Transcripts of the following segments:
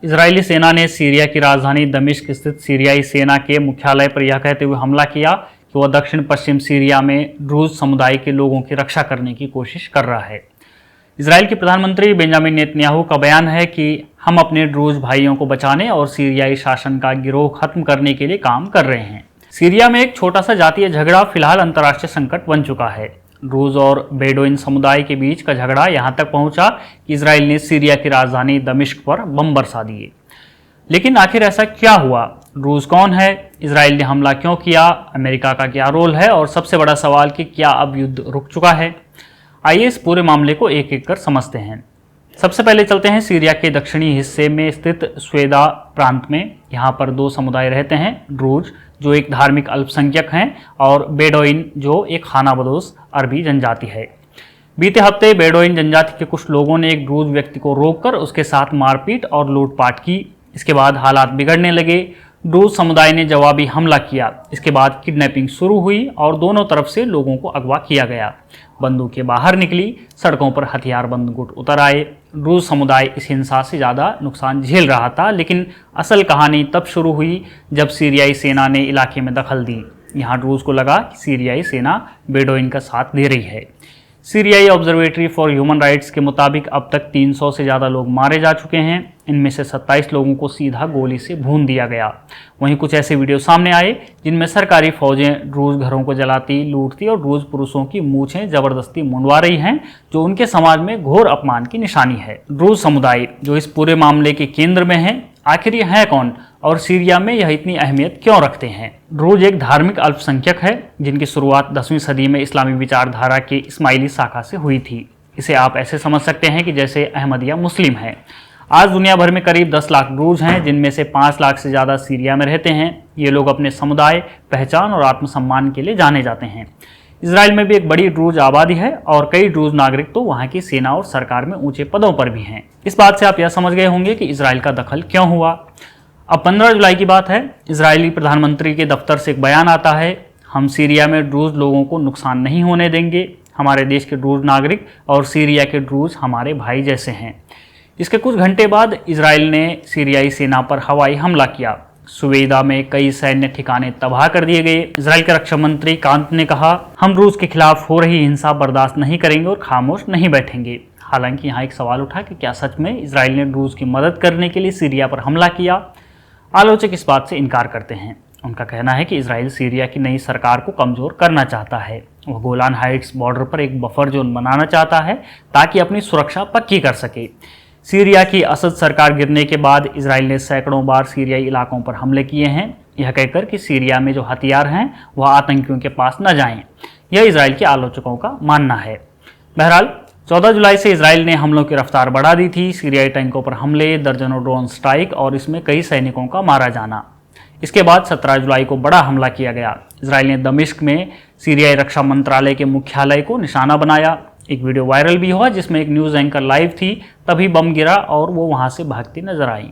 Israeli सेना ने Syria की राजधानी दमिश्क स्थित सीरियाई सेना के मुख्यालय पर यह कहते हुए हमला किया कि वह दक्षिण पश्चिम सीरिया में ड्रूज समुदाय के लोगों की रक्षा करने की कोशिश कर रहा है। इजरायल के प्रधानमंत्री बेंजामिन नेतन्याहू का बयान है कि हम अपने ड्रूज भाइयों को बचाने और सीरियाई शासन का गिरोह खत्म करने के लिए काम कर रहे हैं। सीरिया में एक छोटा सा जातीय झगड़ा फिलहाल अंतर्राष्ट्रीय संकट बन चुका है। ड्रूज और बेडोइन समुदाय के बीच का झगड़ा यहां तक पहुंचा कि इजराइल ने सीरिया की राजधानी दमिश्क पर बम बरसा दिए। लेकिन आखिर ऐसा क्या हुआ? ड्रूज कौन है? इजराइल ने हमला क्यों किया? अमेरिका का क्या रोल है? और सबसे बड़ा सवाल कि क्या अब युद्ध रुक चुका है? आइए इस पूरे मामले को एक एक कर समझते हैं। सबसे पहले चलते हैं सीरिया के दक्षिणी हिस्से में स्थित स्वेदा प्रांत में। यहाँ पर दो समुदाय रहते हैं, ड्रूज जो एक धार्मिक अल्पसंख्यक हैं और बेडोइन जो एक खानाबदोश अरबी जनजाति है। बीते हफ्ते बेडोइन जनजाति के कुछ लोगों ने एक ड्रूज व्यक्ति को रोककर उसके साथ मारपीट और लूटपाट की। इसके बाद हालात बिगड़ने लगे। ड्रूज समुदाय ने जवाबी हमला किया। इसके बाद किडनैपिंग शुरू हुई और दोनों तरफ से लोगों को अगवा किया गया। बंदूकें बाहर निकली, सड़कों पर हथियारबंद गुट उतर आए। ड्रूज समुदाय इस हिंसा से ज़्यादा नुकसान झेल रहा था, लेकिन असल कहानी तब शुरू हुई जब सीरियाई सेना ने इलाके में दखल दी। यहाँ ड्रूज को लगा कि सीरियाई सेना बेडोइन का साथ दे रही है। सीरियाई ऑब्जर्वेटरी फॉर ह्यूमन राइट्स के मुताबिक अब तक 300 से ज़्यादा लोग मारे जा चुके हैं। इनमें से 27 लोगों को सीधा गोली से भून दिया गया। वहीं कुछ ऐसे वीडियो सामने आए जिनमें सरकारी फौजें ड्रूज घरों को जलाती, लूटती और ड्रूज पुरुषों की मूछें जबरदस्ती मुंडवा रही हैं, जो उनके समाज में घोर अपमान की निशानी है। ड्रूज समुदाय जो इस पूरे मामले के केंद्र में है, आखिर ये है कौन और सीरिया में यह इतनी अहमियत क्यों रखते हैं? ड्रूज एक धार्मिक अल्पसंख्यक है जिनकी शुरुआत 10वीं सदी में इस्लामी विचारधारा के इस्माइली शाखा से हुई थी। इसे आप ऐसे समझ सकते हैं कि जैसे अहमदिया मुस्लिम है। आज दुनिया भर में करीब 10 लाख ड्रूज हैं, जिनमें से 5 लाख से ज़्यादा सीरिया में रहते हैं। ये लोग अपने समुदाय, पहचान और आत्मसम्मान के लिए जाने जाते हैं। इजराइल में भी एक बड़ी ड्रूज आबादी है और कई ड्रूज नागरिक तो वहाँ की सेना और सरकार में ऊंचे पदों पर भी हैं। इस बात से आप यह समझ गए होंगे कि इजराइल का दखल क्यों हुआ। अब 15 जुलाई की बात है। इजरायली प्रधानमंत्री के दफ्तर से एक बयान आता है, हम सीरिया में ड्रूज लोगों को नुकसान नहीं होने देंगे। हमारे देश के ड्रूज नागरिक और सीरिया के ड्रूज हमारे भाई जैसे हैं। इसके कुछ घंटे बाद इजराइल ने सीरियाई सेना पर हवाई हमला किया। सुवेदा में कई सैन्य ठिकाने तबाह कर दिए गए। इजराइल के रक्षा मंत्री कांत ने कहा, हम रूस के खिलाफ हो रही हिंसा बर्दाश्त नहीं करेंगे और खामोश नहीं बैठेंगे। हालांकि यहाँ एक सवाल उठा कि क्या सच में इजराइल ने रूस की मदद करने के लिए सीरिया पर हमला किया? आलोचक इस बात से इनकार करते हैं। उनका कहना है कि इजराइल सीरिया की नई सरकार को कमजोर करना चाहता है। वह गोलान हाइट्स बॉर्डर पर एक बफर जोन बनाना चाहता है ताकि अपनी सुरक्षा पक्की कर सके। सीरिया की असद सरकार गिरने के बाद इजराइल ने सैकड़ों बार सीरियाई इलाकों पर हमले किए हैं, यह कहकर कि सीरिया में जो हथियार हैं वह आतंकियों के पास न जाएं। यह इजराइल के आलोचकों का मानना है। बहरहाल 14 जुलाई से इजराइल ने हमलों की रफ्तार बढ़ा दी थी। सीरियाई टैंकों पर हमले, दर्जनों ड्रोन स्ट्राइक और इसमें कई सैनिकों का मारा जाना। इसके बाद 17 जुलाई को बड़ा हमला किया गया। इजराइल ने दमिश्क में सीरियाई रक्षा मंत्रालय के मुख्यालय को निशाना बनाया। एक वीडियो वायरल भी हुआ जिसमें एक न्यूज़ एंकर लाइव थी, तभी बम गिरा और वो वहाँ से भागती नजर आई।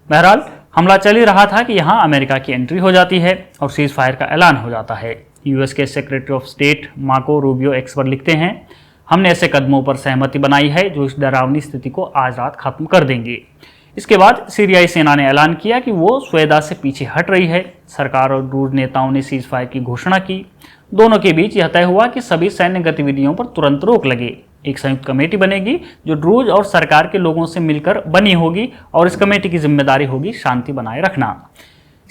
बहरहाल हमला चल ही रहा था कि यहाँ अमेरिका की एंट्री हो जाती है और सीज फायर का ऐलान हो जाता है। यूएस के secretary of state Marco Rubio x पर लिखते हैं, हमने ऐसे कदमों पर सहमति बनाई है जो इस डरावनी स्थिति को आज रात खत्म कर देंगे। इसके बाद सीरियाई सेना ने ऐलान किया कि वो स्वेदा से पीछे हट रही है। सरकार और ड्रूज नेताओं ने सीज फायर की घोषणा की। दोनों के बीच यह तय हुआ कि सभी सैन्य गतिविधियों पर तुरंत रोक लगे। एक संयुक्त कमेटी बनेगी जो ड्रूज और सरकार के लोगों से मिलकर बनी होगी और इस कमेटी की जिम्मेदारी होगी शांति बनाए रखना।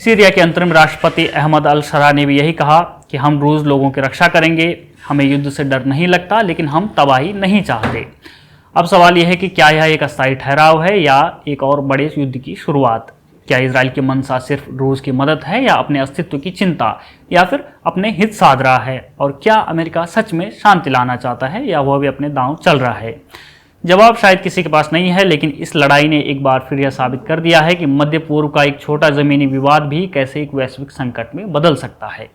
सीरिया के अंतरिम राष्ट्रपति अहमद अल शरा ने भी यही कहा कि हम ड्रूज लोगों की रक्षा करेंगे। हमें युद्ध से डर नहीं लगता, लेकिन हम तबाही नहीं चाहते। अब सवाल यह है कि क्या यह एक अस्थायी ठहराव है या एक और बड़े युद्ध की शुरुआत? क्या इजराइल की मंशा सिर्फ रूस की मदद है या अपने अस्तित्व की चिंता या फिर अपने हित साध रहा है? और क्या अमेरिका सच में शांति लाना चाहता है या वह भी अपने दांव चल रहा है? जवाब शायद किसी के पास नहीं है, लेकिन इस लड़ाई ने एक बार फिर यह साबित कर दिया है कि मध्य पूर्व का एक छोटा जमीनी विवाद भी कैसे एक वैश्विक संकट में बदल सकता है।